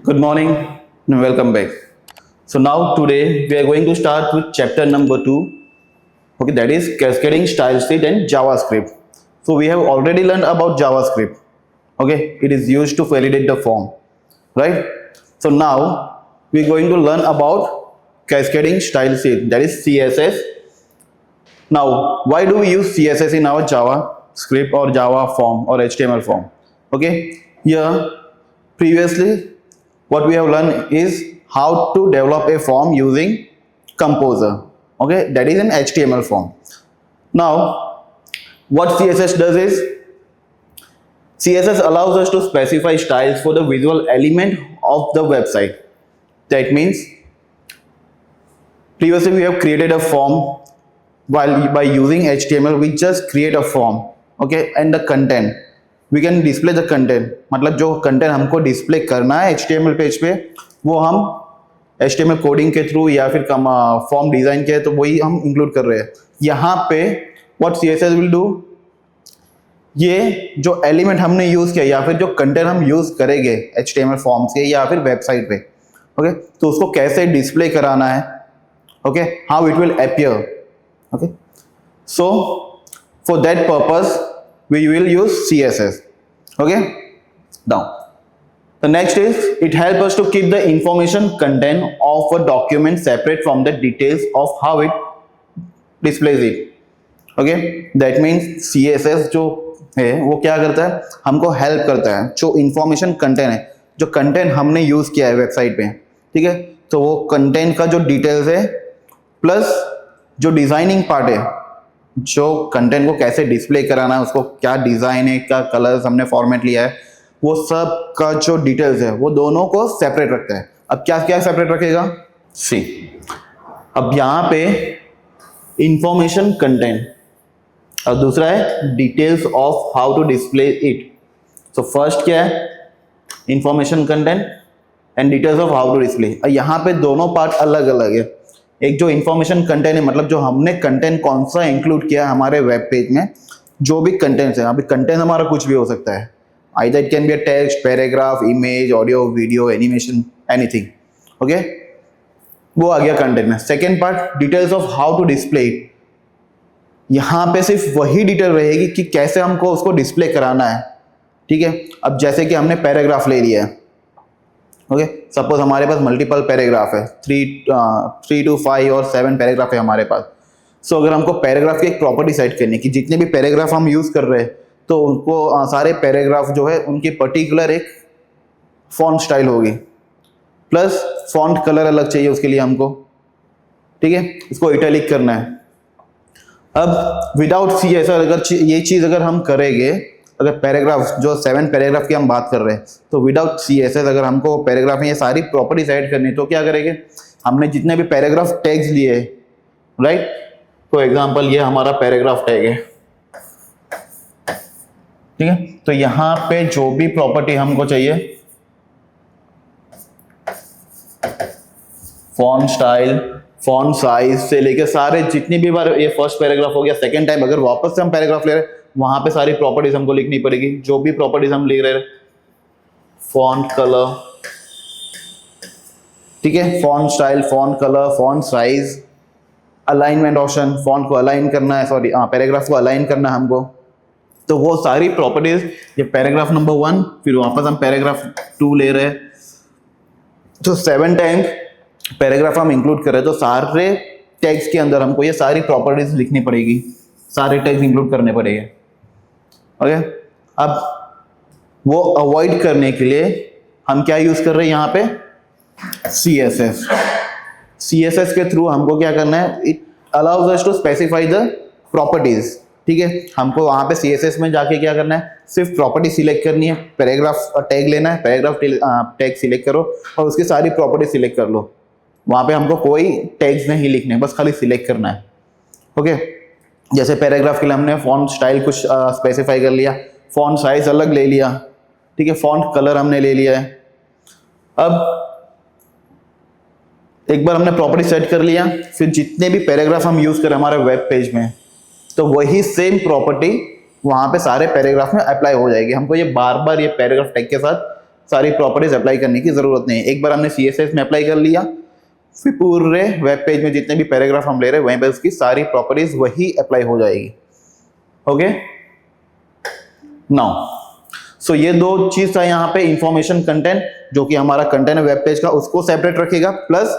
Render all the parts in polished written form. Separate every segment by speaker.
Speaker 1: Good morning and welcome back. So now today we are going to start with chapter number 2. Okay, that is cascading style sheet and JavaScript. So we have already learned about JavaScript. Okay, it is used to validate the form, right? So now we are going to learn about cascading style sheet, that is CSS. Now, why do we use CSS in our JavaScript or Java form or HTML form? Okay, here previously what we have learned is how to develop a form using Composer. Okay, that is an HTML form. Now, what CSS does is CSS allows us to specify styles for the visual element of the website. That means previously we have created a form while by using HTML we just create a form, okay, and the content we can display the content. मतलब जो content हमको display करना है HTML page पे वो हम HTML coding के through या फिर फॉर्म डिजाइन के तो वही हम इंक्लूड कर रहे हैं यहाँ पे. what CSS will do, ये जो एलिमेंट हमने यूज किया या फिर जो कंटेंट हम यूज करेंगे HTML फॉर्म्स के या फिर वेबसाइट पे, ओके, तो उसको कैसे डिस्प्ले कराना है, okay, how it will appear. Okay, so for that purpose we will use CSS. Okay, now the next is it helps us to keep the information content of a document separate from the details of how it displays it. Okay, that means CSS जो है वो क्या करता है, हमको help करता है जो इंफॉर्मेशन कंटेंट है, जो कंटेंट हमने यूज किया है वेबसाइट पे, ठीक है, तो वो कंटेंट का जो डिटेल्स है प्लस जो डिजाइनिंग पार्ट है, जो कंटेंट को कैसे डिस्प्ले कराना है, उसको क्या डिजाइन है, क्या कलर्स हमने फॉर्मेट लिया है, वो सब का जो डिटेल्स है वो दोनों को सेपरेट रखता है. अब क्या क्या सेपरेट रखेगा, सी, अब यहाँ पे इंफॉर्मेशन कंटेंट और दूसरा है details of how to display it. So first क्या है, information content and details of how to display. यहाँ पे दोनों पार्ट अलग अलग है. एक जो इंफॉर्मेशन कंटेंट है मतलब जो हमने कंटेंट कौन सा इंक्लूड किया हमारे वेब पेज में, जो भी कंटेंट है, अभी कंटेंट हमारा कुछ भी हो सकता है, either it can be a text, paragraph, image, audio, video, animation, anything. Okay, वो आ गया कंटेंट में. Second part details of how to display it. यहाँ पे सिर्फ वही डिटेल रहेगी कि कैसे हमको उसको डिस्प्ले कराना है, ठीक है. अब जैसे कि हमने पैराग्राफ ले लिया है, ओके, सपोज हमारे पास मल्टीपल पैराग्राफ है, 3 to 5 और 7 पैराग्राफ है हमारे पास. सो अगर हमको पैराग्राफ की एक प्रॉपर्टी सेट करनी कि जितने भी पैराग्राफ हम यूज कर रहे हैं तो उनको सारे पैराग्राफ जो है उनकी पर्टिकुलर एक फॉन्ट स्टाइल होगी, प्लस फॉन्ट कलर अलग चाहिए उसके लिए हमको, ठीक है, इसको इटैलिक करना है. अब विदाउट CSS अगर ये चीज अगर हम करेंगे, अगर पैराग्राफ जो 7 पैराग्राफ की हम बात कर रहे हैं, तो विदाउट CSS अगर हमको पैराग्राफ में ये सारी प्रॉपर्टी सेट करनी तो क्या करेंगे, हमने जितने भी पैराग्राफ टैग्स लिए, राइट, फॉर एग्जांपल ये हमारा पैराग्राफ टैग है, ठीक है, तो यहाँ पे जो भी प्रॉपर्टी हमको चाहिए, फॉन्ट स्टाइल, फॉन्ट साइज से लेकर सारे जितनी भी बार ये फर्स्ट पैराग्राफ हो गया, सेकेंड टाइम अगर वापस से हम पैराग्राफ ले रहे हैं वहां पे सारी प्रॉपर्टीज हमको लिखनी पड़ेगी, जो भी प्रॉपर्टीज हम लिख रहे हैं, फॉन्ट कलर, ठीक है, font style, font colour, font size, alignment option, font को अलाइन करना है, सॉरी पैराग्राफ को अलाइन करना है हमको, तो वो सारी प्रॉपर्टीज ये पैराग्राफ नंबर 1, फिर वापस हम पैराग्राफ 2 ले रहे हैं, तो 7 टाइम्स पैराग्राफ हम इंक्लूड कर रहे हैं, तो सारे टैग्स के अंदर हमको ये सारी प्रॉपर्टीज लिखनी पड़ेगी, सारे टैग्स इंक्लूड करने पड़ेंगे. ओके, अब वो अवॉइड करने के लिए हम क्या यूज कर रहे हैं यहाँ पे, CSS. CSS के थ्रू हमको क्या करना है, it allows us to specify the properties, ठीक है. हमको वहां पे CSS में जाके क्या करना है, सिर्फ प्रॉपर्टी सिलेक्ट करनी है, पैराग्राफ टैग लेना है, पैराग्राफ टैग सिलेक्ट करो और उसकी सारी प्रॉपर्टी सिलेक्ट कर लो. वहां पे हमको कोई टैग्स नहीं लिखने, बस खाली सिलेक्ट करना है. ओके, जैसे पैराग्राफ के लिए हमने फॉन्ट स्टाइल कुछ स्पेसिफाई कर लिया, फॉन्ट साइज अलग ले लिया, ठीक है, फॉन्ट कलर हमने ले लिया है. अब एक बार हमने प्रॉपर्टी सेट कर लिया, फिर जितने भी पैराग्राफ हम यूज करें हमारे वेब पेज में, तो वही सेम प्रॉपर्टी वहां पे सारे पैराग्राफ में अप्लाई हो जाएगी. हमको ये बार बार ये पैराग्राफ टैग के साथ सारी प्रॉपर्टीज अप्लाई करने की जरूरत नहीं है। एक बार हमने CSS में अप्लाई कर लिया, फिर पूरे वेब पेज में जितने भी पैराग्राफ हम ले रहे हैं वहीं पर उसकी सारी प्रॉपर्टीज वही अप्लाई हो जाएगी। ओके, नाउ सो ये दो चीज था यहाँ पे, इंफॉर्मेशन कंटेंट जो कि हमारा कंटेंट है वेब पेज का उसको सेपरेट रखेगा, प्लस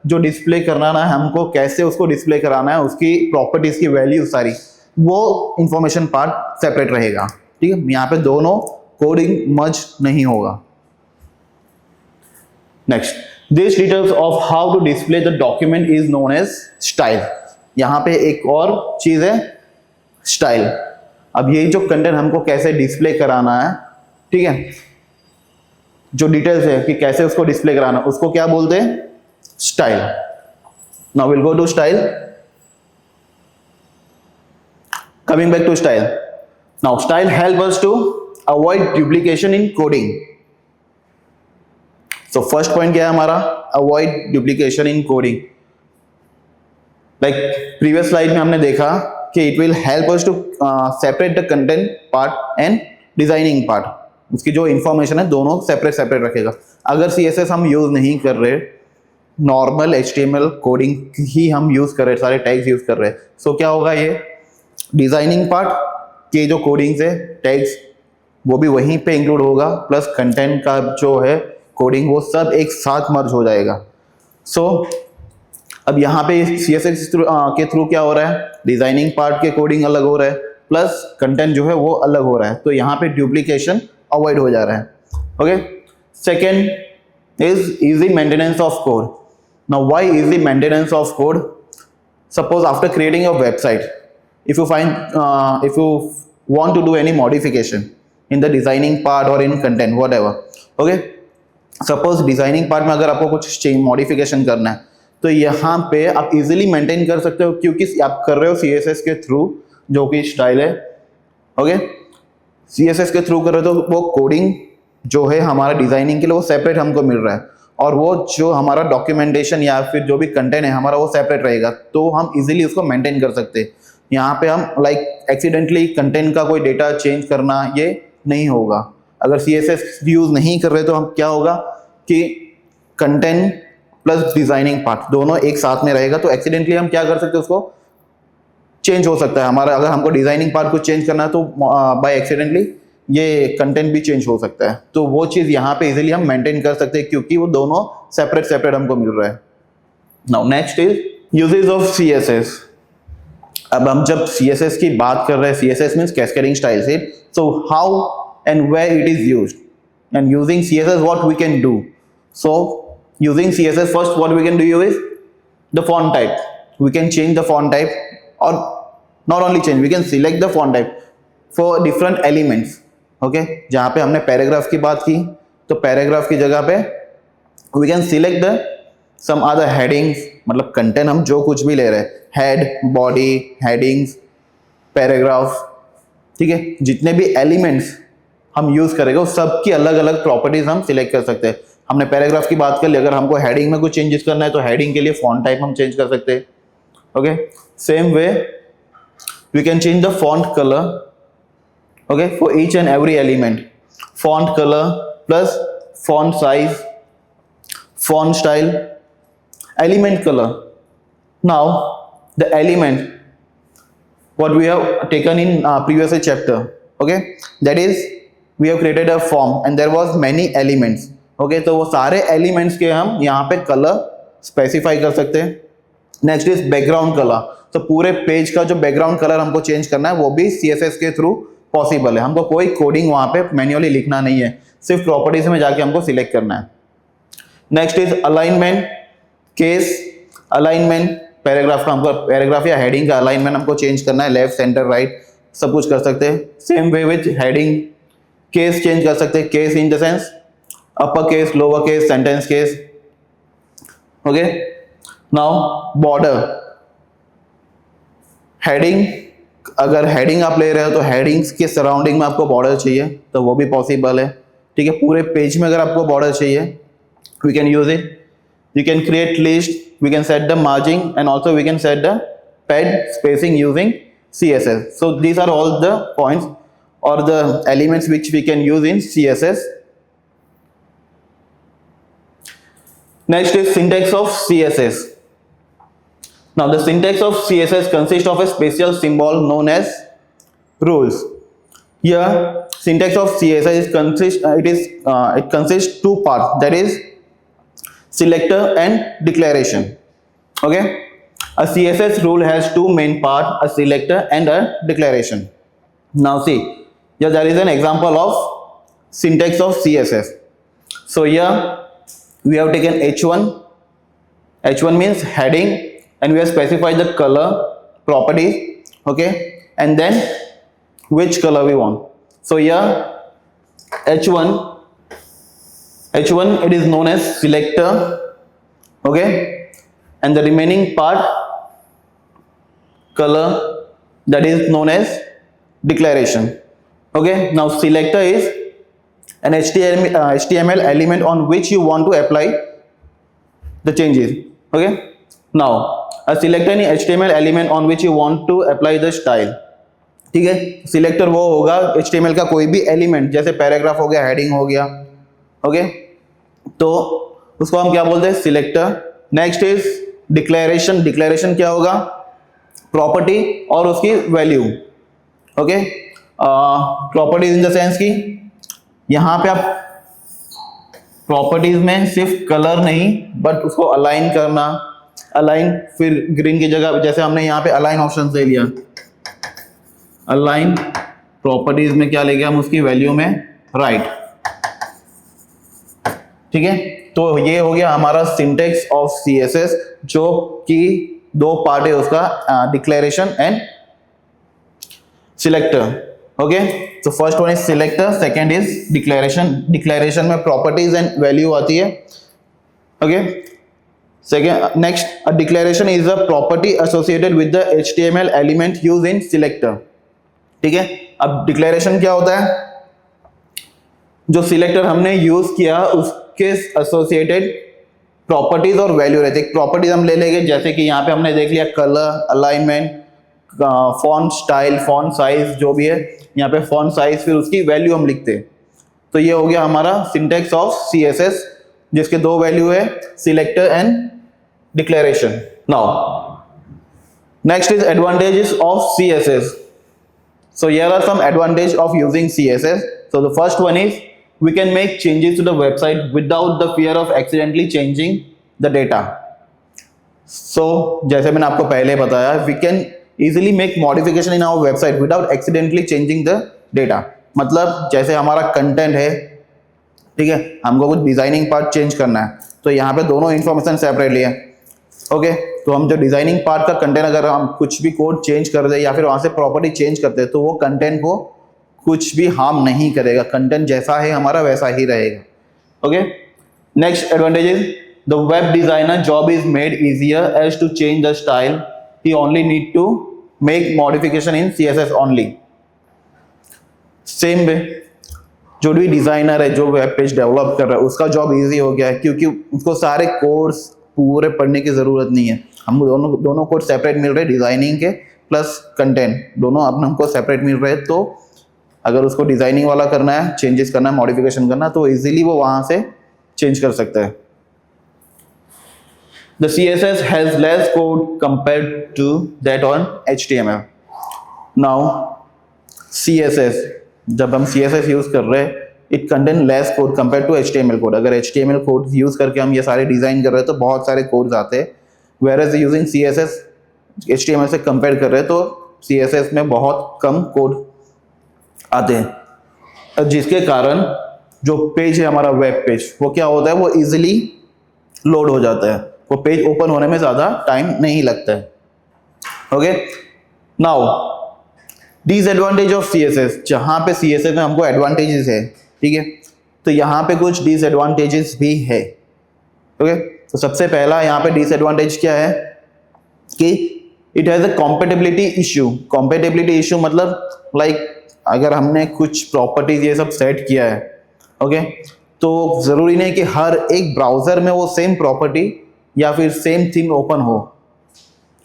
Speaker 1: जो डिस्प्ले कराना है हमको, कैसे उसको डिस्प्ले कराना है, उसकी प्रॉपर्टीज की वैल्यू सारी, वो इंफॉर्मेशन पार्ट सेपरेट रहेगा। ठीक है, यहाँ पे दोनों कोडिंग मर्ज नहीं होगा। Next, this details of how to display the document is known as style. यहाँ पे एक और चीज है स्टाइल। अब ये जो कंटेंट हमको कैसे डिस्प्ले कराना है, ठीक है, जो डिटेल्स है कि कैसे उसको डिस्प्ले कराना, उसको क्या बोलते हैं, style. Now will go to style. Coming back to style, now style help us to avoid duplication in coding. So first point क्या है हमारा, avoid duplication in coding. Like previous slide में हमने देखा कि it will help us to separate the content part and designing part, उसकी जो information है दोनों सेपरेट सेपरेट रखेगा। अगर CSS हम यूज नहीं कर रहे, नॉर्मल HTML कोडिंग ही हम यूज कर रहे, सारे टैग्स यूज कर रहे, सो क्या होगा, ये डिजाइनिंग पार्ट के जो कोडिंग्स है, टैग्स, वो भी वहीं पे इंक्लूड होगा, प्लस कंटेंट का जो है कोडिंग, वो सब एक साथ मर्ज हो जाएगा। सो अब यहाँ पे CSS के थ्रू क्या हो रहा है, डिजाइनिंग पार्ट के कोडिंग अलग हो रहा है, प्लस कंटेंट जो है वो अलग हो रहा है, तो यहाँ पे डुप्लीकेशन अवॉइड हो जा रहा है। Okay, second is easy maintenance of code. Now why easy maintenance of code? Suppose after creating your website, if you want to do any modification in the designing part or in content whatever, okay, suppose designing part में अगर आपको कुछ change modification करना है तो यहाँ पे आप इजीली मेंटेन कर सकते हो, क्योंकि आप कर रहे हो CSS के थ्रू, जो कि स्टाइल है। ओके, CSS के थ्रू कर रहे हो तो वो कोडिंग जो है हमारा डिजाइनिंग के लिए वो सेपरेट हमको मिल रहा है, और वो जो हमारा डॉक्यूमेंटेशन या फिर जो भी कंटेंट है हमारा वो सेपरेट रहेगा, तो हम इजीली उसको मेंटेन कर सकते हैं। यहाँ पे हम लाइक एक्सीडेंटली कंटेंट का कोई डेटा चेंज करना ये नहीं होगा। अगर CSS यूज नहीं कर रहे तो हम क्या होगा कि कंटेंट प्लस डिजाइनिंग पार्ट दोनों एक साथ में रहेगा, तो एक्सीडेंटली हम क्या कर सकते हैं, उसको चेंज हो सकता है हमारा। अगर हमको डिजाइनिंग पार्ट को चेंज करना है तो बाय एक्सीडेंटली ये कंटेंट भी चेंज हो सकता है, तो वो चीज यहाँ पे इजीली हम मेंटेन कर सकते हैं, क्योंकि वो दोनों सेपरेट सेपरेट हमको मिल रहा है। Now next is uses of CSS। अब हम जब CSS की बात कर रहे हैं, CSS मीन्स कैस्केडिंग स्टाइल से, so how and where it is used, and using CSS what we can do. So using CSS first what we can do is the font type, we can change the font type, और not only change, we can select the font type for different elements. Okay, जहाँ पे हमने paragraph की बात की, तो paragraph की जगह पे we can select the some other headings, मतलब कंटेंट हम जो कुछ भी ले रहे हैं, हेड, बॉडी, हेडिंग्स, पैराग्राफ, ठीक है, जितने भी एलिमेंट्स हम यूज करेंगे उस सब की अलग अलग प्रॉपर्टीज हम सिलेक्ट कर सकते हैं। हमने पैराग्राफ की बात कर ली, अगर हमको हेडिंग में कुछ चेंजेस करना है तो हेडिंग के लिए फॉन्ट टाइप हम चेंज कर सकते हैं। Okay, same way we can change the font colour, okay, for each and every element, font colour plus font size, font style, element color. Now the element what we have taken in previous chapter, okay, that is we have created a form and there was many elements, okay, तो वो सारे elements के हम यहाँ पे color specify कर सकते हैं। नेक्स्ट इज बैकग्राउंड कलर, तो पूरे पेज का जो बैकग्राउंड कलर हमको चेंज करना है वो भी CSS के थ्रू पॉसिबल है, हमको कोई कोडिंग वहाँ पे मैन्युअली लिखना नहीं है, सिर्फ प्रॉपर्टीज में जाके हमको सिलेक्ट करना है। Next is alignment, case alignment, paragraph का हमको पैराग्राफ या हेडिंग का अलाइनमेंट हमको चेंज करना है, लेफ्ट सेंटर राइट सब कुछ कर सकते हैं। Same way with heading, case change कर सकते हैं, case in the sense upper case, lower case, sentence case. Okay, now border, heading, अगर हेडिंग आप ले रहे हो तो हेडिंग्स के सराउंडिंग में आपको बॉर्डर चाहिए तो वो भी पॉसिबल है, ठीक है। पूरे पेज में अगर आपको बॉर्डर चाहिए we can use it, you can create list, we can set the margin and also we can set the pad spacing using CSS. So these are all the points or the elements which we can use in CSS. Next is syntax of CSS. Now the syntax of CSS consists of a special symbol known as rules. Here syntax of CSS it consists two parts, that is selector and declaration. Okay, a CSS rule has two main parts, a selector and a declaration. Now see, here there is an example of syntax of CSS. So here we have taken h1. H1 means heading, and we have specified the color properties. Okay, and then which color we want. So here h1 it is known as selector. Okay, and the remaining part color, that is known as declaration. Okay, now selector is an HTML element on which you want to apply the changes. Okay, now a selector is HTML element on which you want to apply the style. ठीक है, selector वो होगा HTML का कोई भी element, जैसे paragraph हो गया, हेडिंग हो गया. ओके, तो उसको हम क्या बोलते हैं, selector. Next is declaration. Declaration क्या होगा, प्रॉपर्टी और उसकी value. Okay, properties in the sense की यहाँ पे आप प्रॉपर्टीज में सिर्फ कलर नहीं बट उसको अलाइन करना. अलाइन, फिर ग्रीन की जगह जैसे हमने यहाँ पे अलाइन ऑप्शन दे लिया, अलाइन प्रॉपर्टीज में क्या लेंगे हम, उसकी वैल्यू में राइट. ठीक है, तो ये हो गया हमारा सिंटेक्स ऑफ सीएसएस, जो कि दो पार्ट है उसका, डिक्लेरेशन एंड सिलेक्टर. ओके, तो first one is selector, second is declaration. Declaration में प्रॉपर्टीज एंड वैल्यू आती है. Okay, second, next, a declaration is a property associated with the HTML element used in selector. ठीक है, अब declaration क्या होता है, जो सिलेक्टर हमने यूज किया उसके एसोसिएटेड प्रॉपर्टीज और वैल्यू रहते हैं. प्रॉपर्टीज हम ले लेंगे, जैसे कि यहाँ पे हमने देख लिया colour, alignment, font style, font size, जो भी है यहाँ पे फॉन्ट साइज, फिर उसकी वैल्यू हम लिखते हैं. तो ये हो गया हमारा सिंटेक्स ऑफ CSS, जिसके दो वैल्यू है, selector and declaration. Now next is advantages of CSS. So here are some advantages of using CSS. So the first one is we can make changes to the website without the fear of accidentally changing the data. So जैसे मैंने आपको पहले बताया, we can easily make modification in our website without accidentally changing the data. मतलब जैसे हमारा content है, ठीक है, हमको कुछ डिजाइनिंग पार्ट चेंज करना है, तो यहाँ पे दोनों इंफॉर्मेशन सेपरेटली है. ओके, तो हम जो डिजाइनिंग पार्ट का कंटेंट, अगर हम कुछ भी कोड चेंज कर दे या फिर वहां से प्रॉपर्टी चेंज करते हैं, तो वो कंटेंट को कुछ भी हार्म नहीं करेगा. कंटेंट जैसा है हमारा वैसा ही रहेगा. Okay, next advantage is the web designer job is made easier as to change the style. He only need to make modification in CSS only. Same way जो भी डिजाइनर है, जो वेब पेज डेवलप कर रहा है, उसका job easy हो गया है, क्योंकि उसको सारे कोर्स पूरे पढ़ने की जरूरत नहीं है. हम दोनों कोर्स सेपरेट मिल रहे, डिजाइनिंग के प्लस कंटेंट दोनों अपने हमको सेपरेट मिल रहे हैं. तो अगर उसको डिजाइनिंग वाला करना है, चेंजेस करना है, मॉडिफिकेशन करना है, तो इजीली वो वहां से चेंज कर सकता है. The CSS has less code compared to that on HTML. Now CSS, जब हम CSS यूज कर रहे हैं, it contain less code compare to HTML code. अगर HTML कोड यूज करके हम ये सारे डिजाइन कर रहे हैं तो बहुत सारे कोड्स आते हैं, whereas यूजिंग CSS HTML से कंपेयर कर रहे हैं तो CSS में बहुत कम कोड आते हैं, जिसके कारण जो पेज है हमारा वेब पेज, वो क्या होता है, वो इजीली लोड हो जाता है. वो पेज ओपन होने में ज्यादा टाइम नहीं लगता है. Okay, now disadvantage of CSS. जहां पे CSS में हमको एडवांटेजेस है, ठीक है, तो यहाँ पे कुछ डिसएडवांटेजेस भी है. ओके, तो सबसे पहला यहाँ पे डिसएडवांटेज क्या है कि it has a compatibility issue. Compatibility issue मतलब लाइक अगर हमने कुछ प्रॉपर्टीज ये सब सेट किया है, ओके, तो जरूरी नहीं कि हर एक ब्राउजर में वो सेम प्रॉपर्टी या फिर सेम थीम ओपन हो.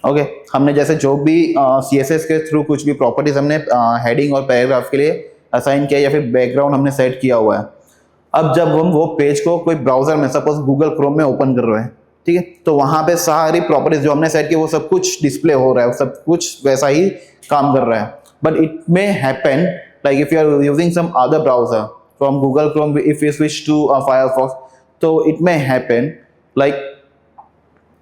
Speaker 1: ओके, हमने जैसे जो भी CSS के थ्रू कुछ भी प्रॉपर्टीज हमने हेडिंग और पैराग्राफ के लिए असाइन किया या फिर बैकग्राउंड हमने सेट किया हुआ है, अब जब हम वो पेज को कोई ब्राउजर में सपोज गूगल क्रोम में ओपन कर रहे हैं, ठीक है, तो वहां पे सारी प्रॉपर्टीज जो हमने सेट की वो सब कुछ डिस्प्ले हो रहा है, सब कुछ वैसा ही काम कर रहा है. But it may happen like if you are using some other browser from Google Chrome, if you switch to Firefox, तो इट मे हैपन लाइक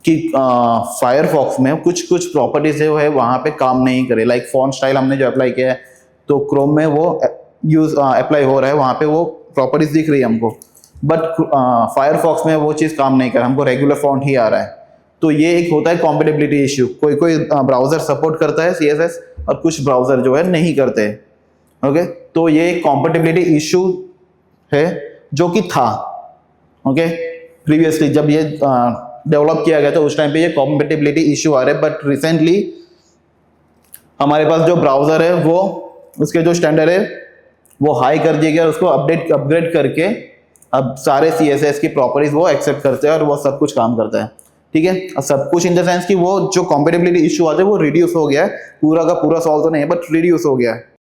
Speaker 1: कि फायरफॉक्स में कुछ कुछ प्रॉपर्टीज जो है वहां पे काम नहीं करे. लाइक फॉन्ट स्टाइल हमने जो अप्लाई किया है तो क्रोम में वो यूज अप्लाई हो रहा है, वहां पे वो प्रॉपर्टीज दिख रही है हमको, बट फायरफॉक्स में वो चीज़ काम नहीं कर रहा, हमको रेगुलर फॉन्ट ही आ रहा है. तो ये एक होता है कॉम्पेटिबिलिटी इश्यू. कोई कोई ब्राउजर सपोर्ट करता है CSS और कुछ ब्राउजर जो है नहीं करते हैं. ओके, तो ये कॉम्पेटिबिलिटी इश्यू है जो कि था ओके प्रीवियसली जब ये डेवलप किया गया था उस टाइम पे ये कॉम्पेटिबिलिटी इश्यू आ रहे हैं. बट रिसेंटली हमारे पास जो ब्राउजर है वो उसके जो स्टैंडर्ड है वो हाई कर दिया गया, उसको अपग्रेड करके अब सारे CSS की प्रॉपर्टीज वो एक्सेप्ट करते हैं और वो सब कुछ काम करता है. ठीक है, और सब कुछ इन द सेंस कि वो जो कॉम्पेटिबिलिटी इश्यू आता है वो रिड्यूस हो गया है, पूरा का पूरा सॉल्व तो नहीं है बट रिड्यूस हो गया है.